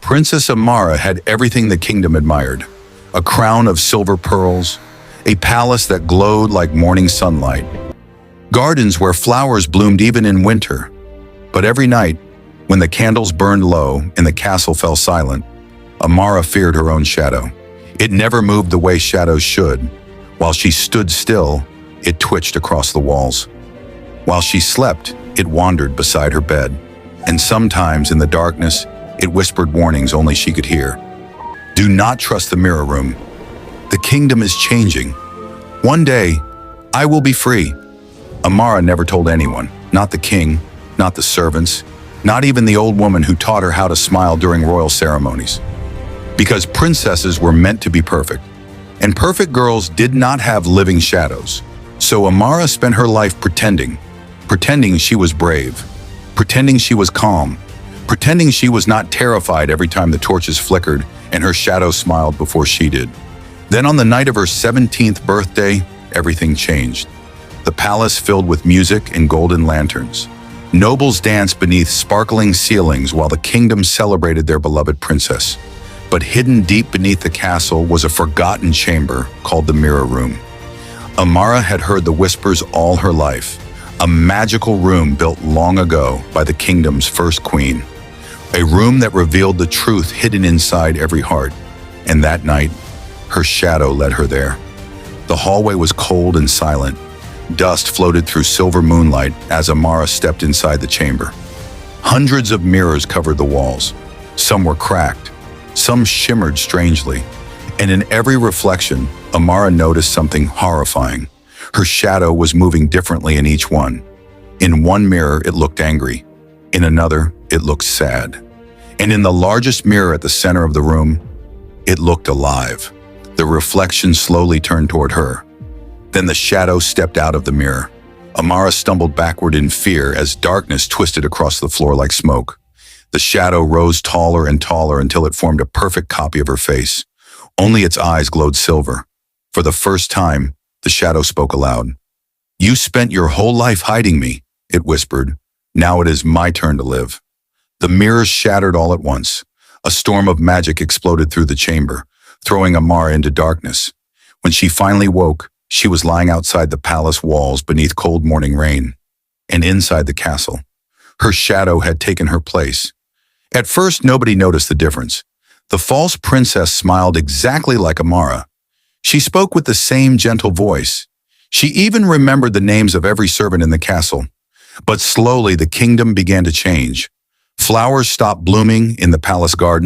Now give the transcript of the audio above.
Princess Amara had everything the kingdom admired: a crown of silver pearls, a palace that glowed like morning sunlight, gardens where flowers bloomed even in winter. But every night, when the candles burned low and the castle fell silent, Amara feared her own shadow. It never moved the way shadows should. While she stood still, it twitched across the walls. While she slept, it wandered beside her bed. And sometimes in the darkness, it whispered warnings only she could hear. Do not trust the mirror room. The kingdom is changing. One day, I will be free. Amara never told anyone, not the king, not the servants, not even the old woman who taught her how to smile during royal ceremonies. Because princesses were meant to be perfect, and perfect girls did not have living shadows. So Amara spent her life pretending she was brave, pretending she was calm, pretending she was not terrified every time the torches flickered and her shadow smiled before she did. Then on the night of her 17th birthday, everything changed. The palace filled with music and golden lanterns. Nobles danced beneath sparkling ceilings while the kingdom celebrated their beloved princess. But hidden deep beneath the castle was a forgotten chamber called the Mirror Room. Amara had heard the whispers all her life, a magical room built long ago by the kingdom's first queen. A room that revealed the truth hidden inside every heart. And that night, her shadow led her there. The hallway was cold and silent. Dust floated through silver moonlight as Amara stepped inside the chamber. Hundreds of mirrors covered the walls. Some were cracked, some shimmered strangely, and in every reflection, Amara noticed something horrifying. Her shadow was moving differently in each one. In one mirror, it looked angry. In another, it looked sad. And in the largest mirror at the center of the room, it looked alive. The reflection slowly turned toward her. Then the shadow stepped out of the mirror. Amara stumbled backward in fear as darkness twisted across the floor like smoke. The shadow rose taller and taller until it formed a perfect copy of her face. Only its eyes glowed silver. For the first time, the shadow spoke aloud. You spent your whole life hiding me, it whispered. Now it is my turn to live. The mirrors shattered all at once. A storm of magic exploded through the chamber, throwing Amara into darkness. When she finally woke, she was lying outside the palace walls beneath cold morning rain. And inside the castle, her shadow had taken her place. At first, nobody noticed the difference. The false princess smiled exactly like Amara. She spoke with the same gentle voice. She even remembered the names of every servant in the castle. But slowly, the kingdom began to change. Flowers stopped blooming in the palace garden.